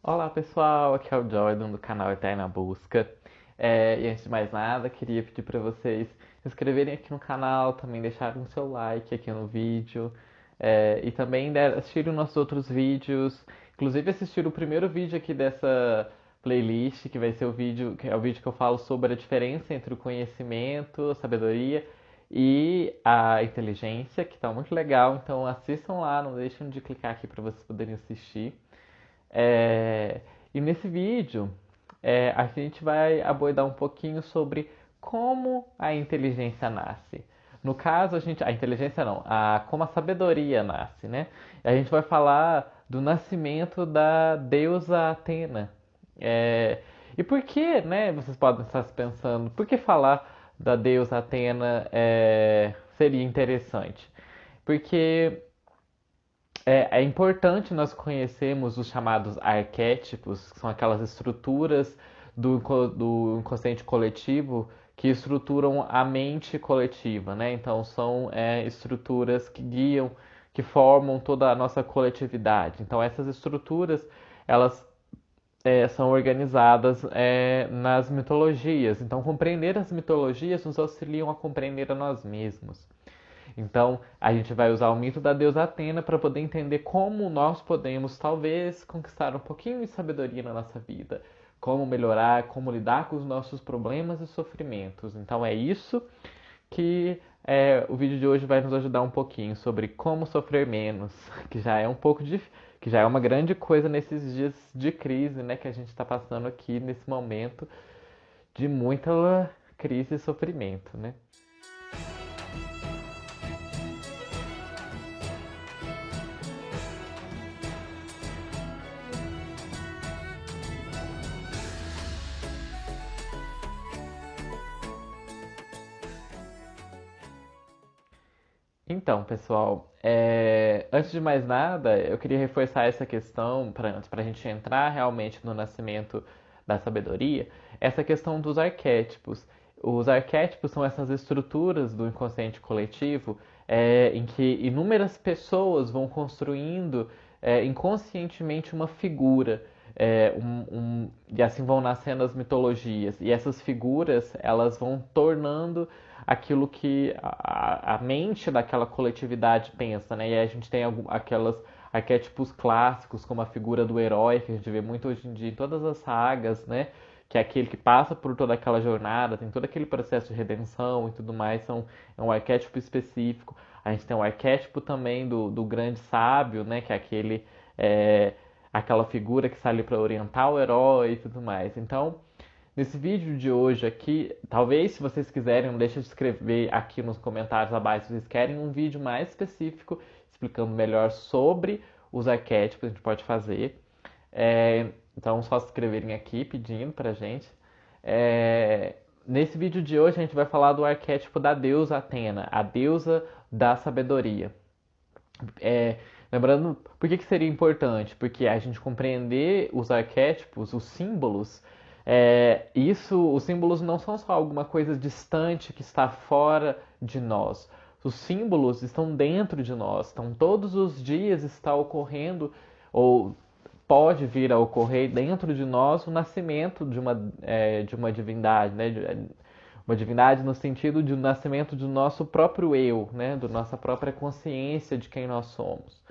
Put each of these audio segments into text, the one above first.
Olá pessoal, aqui é o Jordan do canal Eterna Busca. E antes de mais nada, queria pedir para vocês se inscreverem aqui no canal, também deixarem o seu like aqui no vídeo e também assistirem nossos outros vídeos. Inclusive assistir o primeiro vídeo aqui dessa playlist, que vai ser o vídeo, que é o vídeo que eu falo sobre a diferença entre o conhecimento, a sabedoria e a inteligência, que está muito legal. Então assistam lá, não deixem de clicar aqui para vocês poderem assistir. É, e nesse vídeo, a gente vai abordar um pouquinho sobre como a inteligência nasce. No caso, a inteligência não, como a sabedoria nasce, né? E a gente vai falar do nascimento da deusa Atena. É, e por que, né? Vocês podem estar se pensando, por que falar da deusa Atena seria interessante? Porque é importante nós conhecermos os chamados arquétipos, que são aquelas estruturas do inconsciente coletivo que estruturam a mente coletiva, né? Então são estruturas que guiam, que formam toda a nossa coletividade. Então essas estruturas, elas são organizadas nas mitologias. Então compreender as mitologias nos auxiliam a compreender a nós mesmos. Então, a gente vai usar o mito da deusa Atena para poder entender como nós podemos, talvez, conquistar um pouquinho de sabedoria na nossa vida, como melhorar, como lidar com os nossos problemas e sofrimentos. Então, é isso que o vídeo de hoje vai nos ajudar um pouquinho sobre como sofrer menos, que já é um pouco de, que já é uma grande coisa nesses dias de crise, né, que a gente está passando aqui nesse momento de muita crise e sofrimento, né? Então, pessoal, antes de mais nada, eu queria reforçar essa questão, para a gente entrar realmente no nascimento da sabedoria, essa questão dos arquétipos. Os arquétipos são essas estruturas do inconsciente coletivo em que inúmeras pessoas vão construindo inconscientemente uma figura. E assim vão nascendo as mitologias. E essas figuras, elas vão tornando aquilo que a mente daquela coletividade pensa, né? E aí a gente tem aquelas arquétipos clássicos, como a figura do herói, que a gente vê muito hoje em dia em todas as sagas, né? Que é aquele que passa por toda aquela jornada, tem todo aquele processo de redenção e tudo mais, é um arquétipo específico. A gente tem o arquétipo também do grande sábio, né? Que é é, aquela figura que está ali para orientar o herói e tudo mais. Então, nesse vídeo de hoje aqui, talvez se vocês quiserem, não deixe de escrever aqui nos comentários abaixo se vocês querem um vídeo mais específico explicando melhor sobre os arquétipos que a gente pode fazer. Então, só se inscreverem aqui pedindo pra gente. Nesse vídeo de hoje, a gente vai falar do arquétipo da deusa Atena, a deusa da sabedoria. É, lembrando, por que seria importante? Porque a gente compreender os arquétipos, os símbolos, os símbolos não são só alguma coisa distante que está fora de nós. Os símbolos estão dentro de nós, então todos os dias está ocorrendo, ou pode vir a ocorrer dentro de nós o nascimento de uma divindade, né? Uma divindade no sentido de um nascimento do nosso próprio eu, né? Da nossa própria consciência de quem nós somos.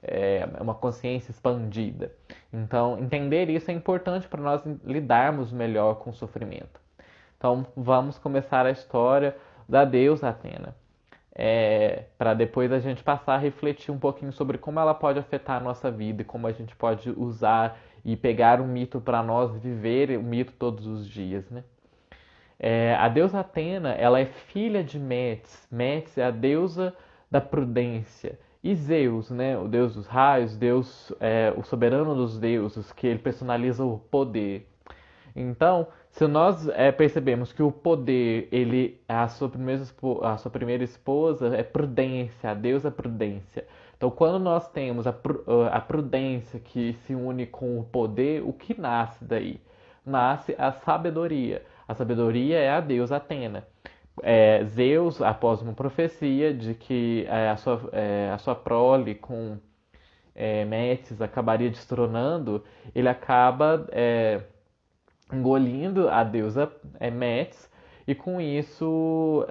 É uma consciência expandida. Então, entender isso é importante para nós lidarmos melhor com o sofrimento. Então, vamos começar a história da deusa Atena. Para depois a gente passar a refletir um pouquinho sobre como ela pode afetar a nossa vida e como a gente pode usar e pegar o mito para nós viver o mito todos os dias, né? A deusa Atena, ela é filha de Metis. Metis é a deusa da prudência. E Zeus, né, o deus dos raios, Deus, o soberano dos deuses, que ele personaliza o poder. Então, se nós percebemos que o poder, ele, a sua primeira esposa é prudência, a deusa prudência. Então, quando nós temos a prudência que se une com o poder, o que nasce daí? Nasce a sabedoria. A sabedoria é a deusa Atena. Zeus, após uma profecia de que a sua prole Métis acabaria destronando, ele acaba engolindo a deusa Metis, e com isso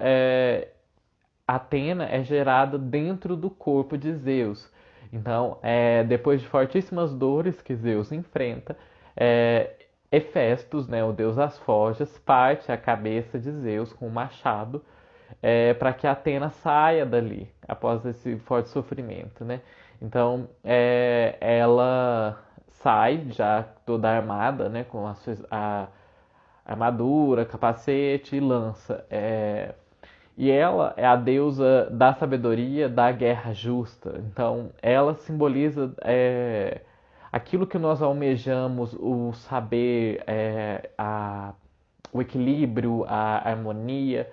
Atena é gerada dentro do corpo de Zeus. Então, depois de fortíssimas dores que Zeus enfrenta, Hefestos, né, o deus das forjas, parte a cabeça de Zeus com um machado para que Atena saia dali após esse forte sofrimento, né? Então, ela sai já toda armada, né, com a armadura, capacete e lança. E ela é a deusa da sabedoria, da guerra justa. Então, ela simboliza aquilo que nós almejamos, o saber, o equilíbrio, a harmonia.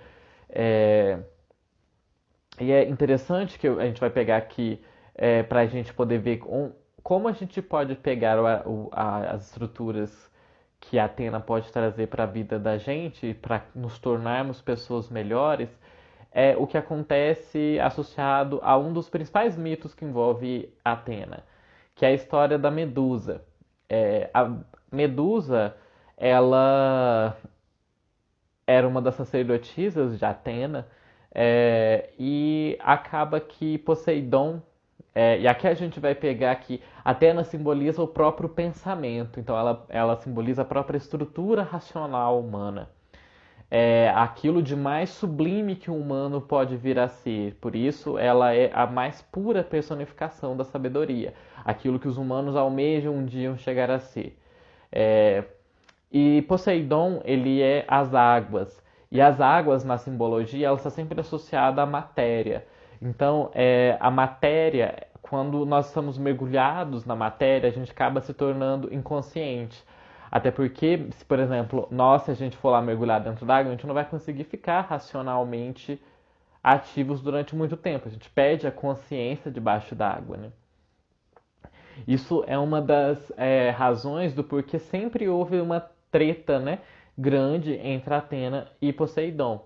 É, e é interessante que a gente vai pegar aqui para a gente poder ver como a gente pode pegar as estruturas que a Atena pode trazer para a vida da gente, para nos tornarmos pessoas melhores, é o que acontece associado a um dos principais mitos que envolve Atena, que é a história da Medusa. A Medusa, ela era uma das sacerdotisas de Atena, e acaba que Poseidon, e aqui a gente vai pegar que Atena simboliza o próprio pensamento, então ela simboliza a própria estrutura racional humana, aquilo de mais sublime que o humano pode vir a ser, por isso ela é a mais pura personificação da sabedoria, aquilo que os humanos almejam um dia chegar a ser. E Poseidon, ele é as águas. E as águas, na simbologia, ela está sempre associada à matéria. Então, a matéria, quando nós estamos mergulhados na matéria, a gente acaba se tornando inconsciente. Até porque, se, por exemplo, se a gente for lá mergulhar dentro d'água, a gente não vai conseguir ficar racionalmente ativos durante muito tempo. A gente perde a consciência debaixo d'água, né? Isso é uma das razões do porquê sempre houve uma treta, né, grande entre Atena e Poseidon.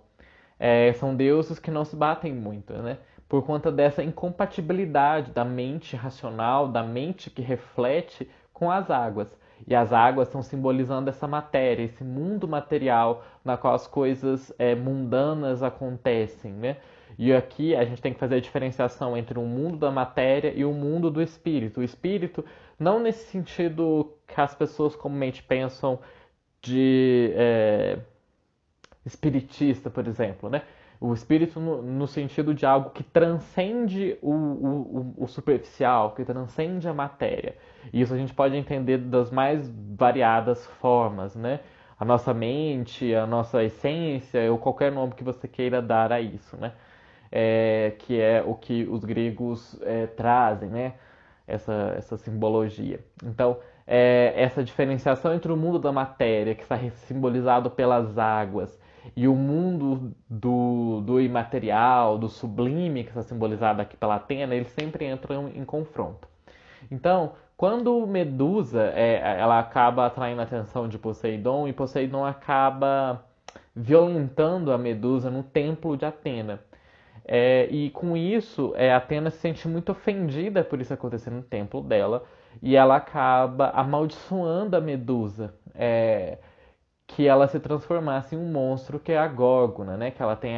São deuses que não se batem muito, né? Por conta dessa incompatibilidade da mente racional, da mente que reflete com as águas. E as águas estão simbolizando essa matéria, esse mundo material na qual as coisas mundanas acontecem, né? E aqui a gente tem que fazer a diferenciação entre o mundo da matéria e o mundo do espírito. O espírito, não nesse sentido que as pessoas comumente pensam de espiritista, por exemplo, né? O espírito no sentido de algo que transcende o superficial, que transcende a matéria. E isso a gente pode entender das mais variadas formas, né? A nossa mente, a nossa essência, ou qualquer nome que você queira dar a isso, né? Que é o que os gregos trazem, né? Essa simbologia. Então, essa diferenciação entre o mundo da matéria, que está simbolizado pelas águas, e o mundo do imaterial, do sublime, que está simbolizado aqui pela Atena, eles sempre entram em confronto. Então, quando Medusa ela acaba atraindo a atenção de Poseidon, e Poseidon acaba violentando a Medusa no templo de Atena. E com isso, Atena se sente muito ofendida por isso acontecer no templo dela, e ela acaba amaldiçoando a Medusa, que ela se transformasse em um monstro que é a Górgona, né? Que ela tem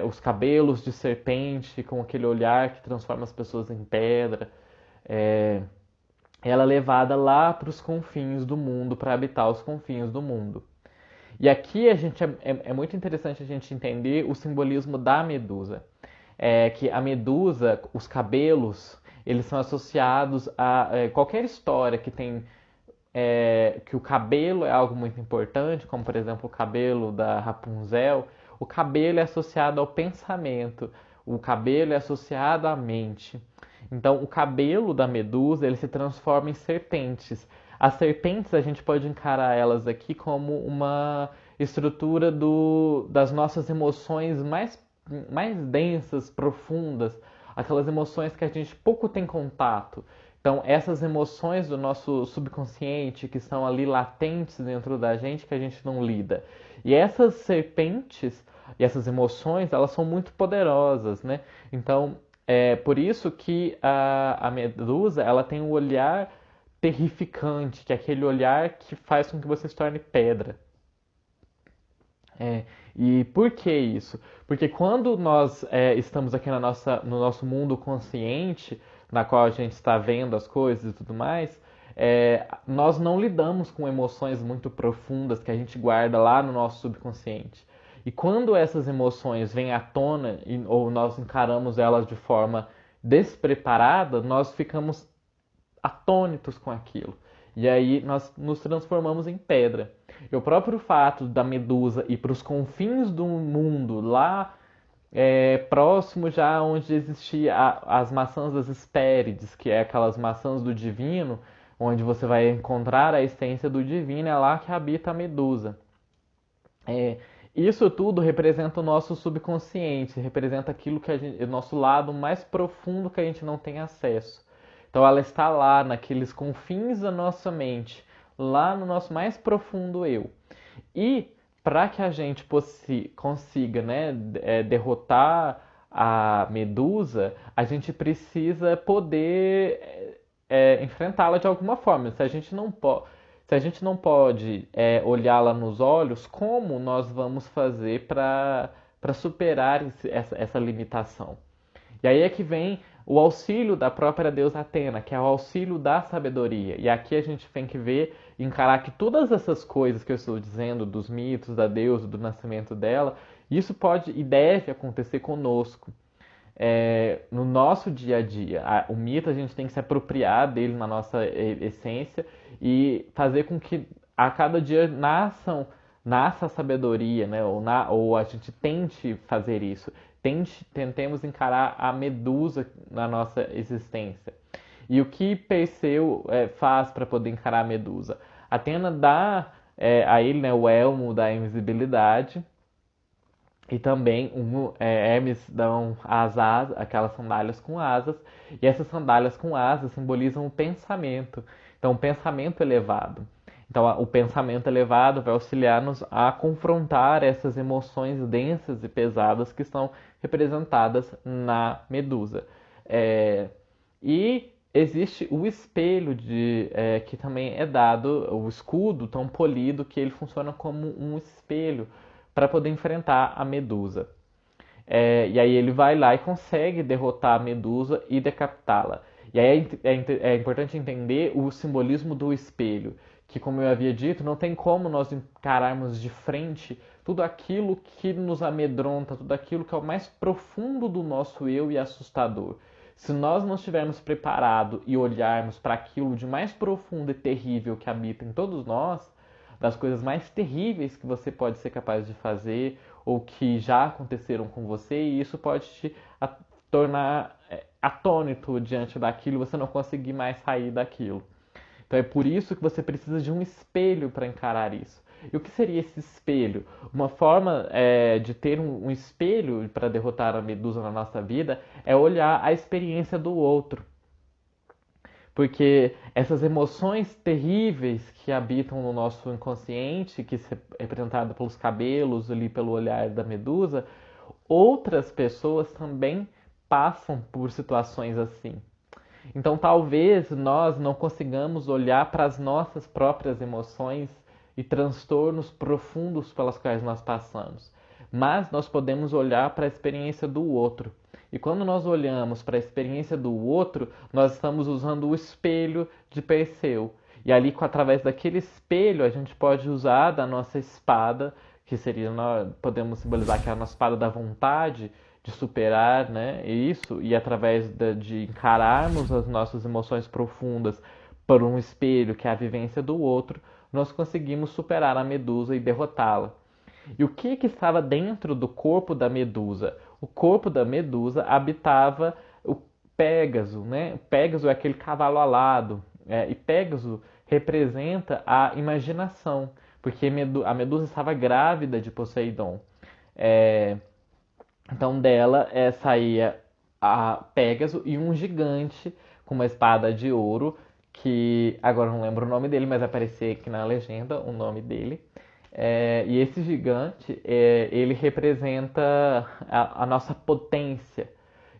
os cabelos de serpente, com aquele olhar que transforma as pessoas em pedra. Ela é levada lá para os confins do mundo, para habitar os confins do mundo. E aqui é muito interessante a gente entender o simbolismo da Medusa. Que a Medusa, os cabelos, eles são associados a qualquer história que tem que o cabelo é algo muito importante, como por exemplo o cabelo da Rapunzel. O cabelo é associado ao pensamento, o cabelo é associado à mente. Então o cabelo da Medusa ele se transforma em serpentes. As serpentes a gente pode encarar elas aqui como uma estrutura das nossas emoções mais densas, profundas, aquelas emoções que a gente pouco tem contato. Então, essas emoções do nosso subconsciente que estão ali latentes dentro da gente que a gente não lida. E essas serpentes e essas emoções, elas são muito poderosas, né? Então, É por isso que a Medusa ela tem um olhar terrificante, que é aquele olhar que faz com que você se torne pedra. É, e por que isso? Porque quando nós estamos aqui no nosso mundo consciente, na qual a gente está vendo as coisas e tudo mais, nós não lidamos com emoções muito profundas que a gente guarda lá no nosso subconsciente. E quando essas emoções vêm à tona ou nós encaramos elas de forma despreparada, nós ficamos atônitos com aquilo. E aí nós nos transformamos em pedra. E o próprio fato da Medusa ir para os confins do mundo, lá próximo já onde existia as maçãs das Hespérides, que é aquelas maçãs do divino, onde você vai encontrar a essência do divino, é lá que habita a Medusa. É, isso tudo representa o nosso subconsciente, representa aquilo que o nosso lado mais profundo que a gente não tem acesso. Então ela está lá, naqueles confins da nossa mente, lá no nosso mais profundo eu. E para que a gente consiga, né, derrotar a Medusa, a gente precisa poder enfrentá-la de alguma forma. Se a gente não pode olhá-la nos olhos, como nós vamos fazer para superar essa limitação? E aí é que vem o auxílio da própria deusa Atena, que é o auxílio da sabedoria. E aqui a gente tem que ver, encarar que todas essas coisas que eu estou dizendo, dos mitos, da deusa, do nascimento dela, isso pode e deve acontecer conosco. No nosso dia a dia. O mito a gente tem que se apropriar dele na nossa essência e fazer com que a cada dia nasça a sabedoria, né? Ou a gente tente fazer isso. Tentemos encarar a Medusa na nossa existência. E o que Perseu faz para poder encarar a Medusa? Atena dá a ele, né, o elmo da invisibilidade e também Hermes dão as asas, aquelas sandálias com asas, e essas sandálias com asas simbolizam o pensamento. Então, o pensamento elevado. Então, o pensamento elevado vai auxiliar-nos a confrontar essas emoções densas e pesadas que estão representadas na Medusa. E existe o espelho que também é dado, o escudo tão polido que ele funciona como um espelho para poder enfrentar a Medusa. E aí ele vai lá e consegue derrotar a Medusa e decapitá-la. E aí é importante entender o simbolismo do espelho, que como eu havia dito, não tem como nós encararmos de frente tudo aquilo que nos amedronta, tudo aquilo que é o mais profundo do nosso eu e assustador. Se nós não estivermos preparados e olharmos para aquilo de mais profundo e terrível que habita em todos nós, das coisas mais terríveis que você pode ser capaz de fazer ou que já aconteceram com você, e isso pode te tornar atônito diante daquilo, você não conseguir mais sair daquilo. Então é por isso que você precisa de um espelho para encarar isso. E o que seria esse espelho? Uma forma de ter um espelho para derrotar a Medusa na nossa vida é olhar a experiência do outro. Porque essas emoções terríveis que habitam no nosso inconsciente, que é representada pelos cabelos, ali pelo olhar da Medusa, outras pessoas também passam por situações assim. Então talvez nós não consigamos olhar para as nossas próprias emoções e transtornos profundos pelas quais nós passamos, mas nós podemos olhar para a experiência do outro. E quando nós olhamos para a experiência do outro, nós estamos usando o espelho de Perseu. E ali, através daquele espelho, a gente pode usar da nossa espada, que seria, podemos simbolizar que é a nossa espada da vontade, de superar, né, isso, e através de encararmos as nossas emoções profundas por um espelho, que é a vivência do outro, nós conseguimos superar a Medusa e derrotá-la. E o que estava dentro do corpo da Medusa? O corpo da Medusa habitava o Pégaso, né? O Pégaso é aquele cavalo alado, e Pégaso representa a imaginação, porque a Medusa estava grávida de Poseidon. Então dela saía a Pégaso e um gigante com uma espada de ouro, que agora não lembro o nome dele, mas vai aparecer aqui na legenda o nome dele. E esse gigante, ele representa a nossa potência.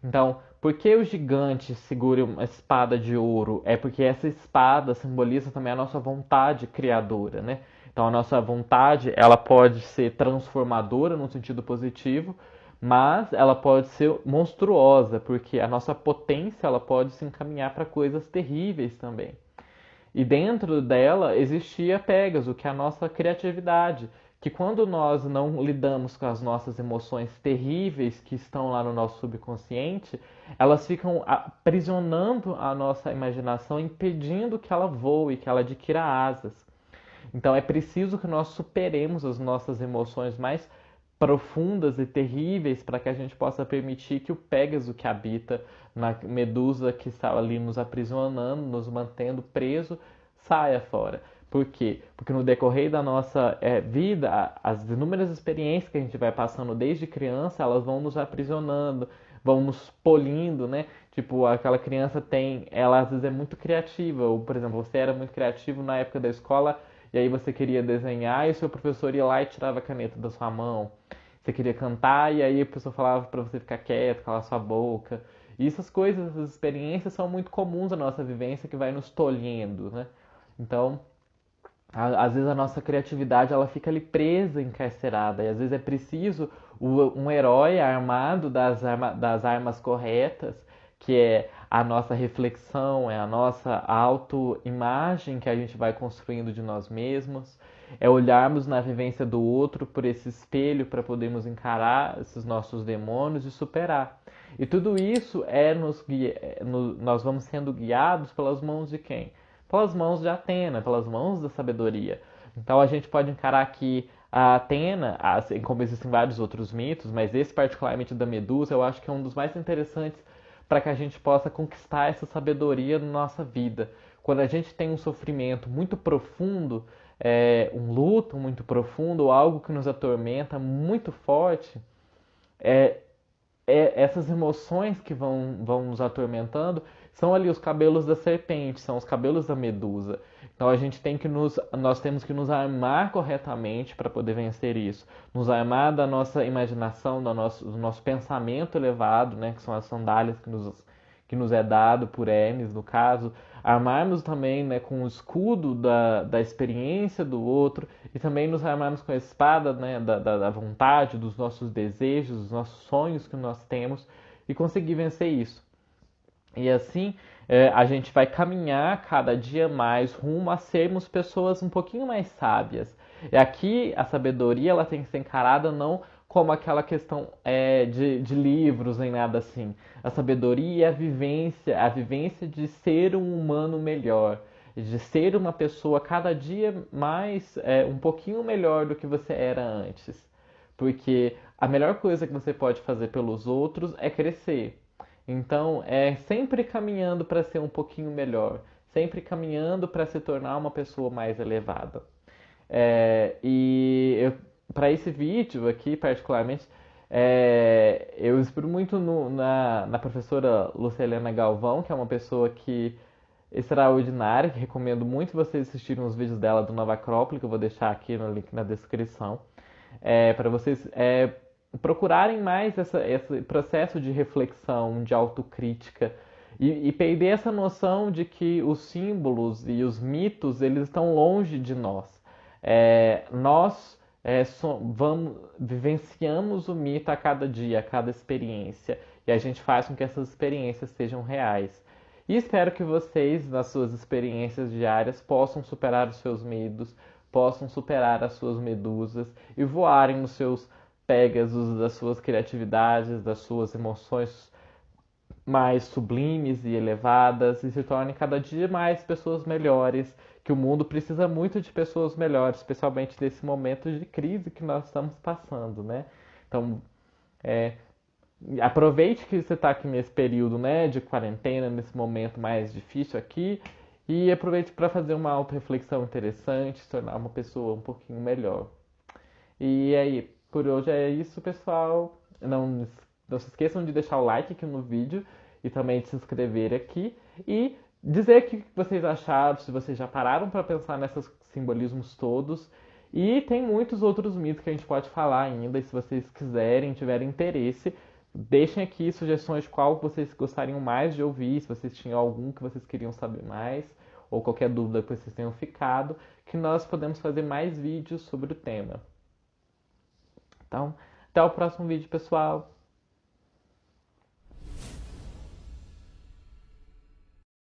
Então, Por que o gigante segura uma espada de ouro? É porque essa espada simboliza também a nossa vontade criadora, né? Então a nossa vontade, ela pode ser transformadora no sentido positivo, mas ela pode ser monstruosa, porque a nossa potência, ela pode se encaminhar para coisas terríveis também. E dentro dela existia Pégaso, que é a nossa criatividade, que quando nós não lidamos com as nossas emoções terríveis que estão lá no nosso subconsciente, elas ficam aprisionando a nossa imaginação, impedindo que ela voe, que ela adquira asas. Então é preciso que nós superemos as nossas emoções mais profundas e terríveis para que a gente possa permitir que o Pégaso que habita na medusa que está ali nos aprisionando, nos mantendo preso, saia fora. Por quê? Porque no decorrer da nossa vida, as inúmeras experiências que a gente vai passando desde criança, elas vão nos aprisionando, vão nos polindo, né? Tipo, aquela criança ela às vezes é muito criativa, ou por exemplo, você era muito criativo na época da escola, e aí você queria desenhar e o seu professor ia lá e tirava a caneta da sua mão. Você queria cantar e aí a pessoa falava para você ficar quieto, calar sua boca. E essas coisas, essas experiências são muito comuns na nossa vivência que vai nos tolhendo, né? Então, às vezes a nossa criatividade ela fica ali presa, encarcerada, e às vezes é preciso um herói armado das armas corretas, que é a nossa reflexão, é a nossa autoimagem que a gente vai construindo de nós mesmos, é olharmos na vivência do outro por esse espelho para podermos encarar esses nossos demônios e superar. E tudo isso nós vamos sendo guiados pelas mãos de quem? Pelas mãos de Atena, pelas mãos da sabedoria. Então a gente pode encarar que a Atena, assim como existem vários outros mitos, mas esse particularmente da Medusa, eu acho que é um dos mais interessantes para que a gente possa conquistar essa sabedoria na nossa vida. Quando a gente tem um sofrimento muito profundo, um luto muito profundo, ou algo que nos atormenta muito forte, é, essas emoções que vão nos atormentando são ali os cabelos da serpente, são os cabelos da medusa. Então nós temos que nos armar corretamente para poder vencer isso. Nos armar da nossa imaginação, do nosso pensamento elevado, né, que são as sandálias que nos é dado por Hermes, no caso. Armarmos também, né, com o escudo da experiência do outro e também nos armarmos com a espada, né, da vontade, dos nossos desejos, dos nossos sonhos que nós temos e conseguir vencer isso. E assim a gente vai caminhar cada dia mais rumo a sermos pessoas um pouquinho mais sábias. E aqui a sabedoria ela tem que ser encarada não como aquela questão de livros nem nada assim. A sabedoria é a vivência de ser um humano melhor, de ser uma pessoa cada dia mais um pouquinho melhor do que você era antes. Porque a melhor coisa que você pode fazer pelos outros é crescer. Então, é sempre caminhando para ser um pouquinho melhor, sempre caminhando para se tornar uma pessoa mais elevada. Para esse vídeo aqui, particularmente, eu inspiro muito na professora Lucilena Galvão, que é uma pessoa que extraordinária, que recomendo muito vocês assistirem os vídeos dela do Nova Acrópole, que eu vou deixar aqui no link na descrição, para vocês procurarem mais esse processo de reflexão, de autocrítica e perder essa noção de que os símbolos e os mitos eles estão longe de nós. Nós vivenciamos o mito a cada dia, a cada experiência, e a gente faz com que essas experiências sejam reais. E espero que vocês, nas suas experiências diárias, possam superar os seus medos, possam superar as suas medusas e voarem nos seus Pégasos, das suas criatividades, das suas emoções mais sublimes e elevadas e se tornem cada dia mais pessoas melhores, que o mundo precisa muito de pessoas melhores, especialmente nesse momento de crise que nós estamos passando, né? Então, aproveite que você está aqui nesse período, né, de quarentena, nesse momento mais difícil aqui, e aproveite para fazer uma auto-reflexão interessante, se tornar uma pessoa um pouquinho melhor. E aí, por hoje é isso, pessoal. Não se esqueçam de deixar o like aqui no vídeo e também de se inscrever aqui e dizer o que vocês acharam, se vocês já pararam para pensar nesses simbolismos todos. E tem muitos outros mitos que a gente pode falar ainda, e se vocês quiserem, tiverem interesse, Deixem aqui sugestões de qual vocês gostariam mais de ouvir, se vocês tinham algum que vocês queriam saber mais, ou qualquer dúvida que vocês tenham ficado, que nós podemos fazer mais vídeos sobre o tema. Então, até o próximo vídeo, pessoal!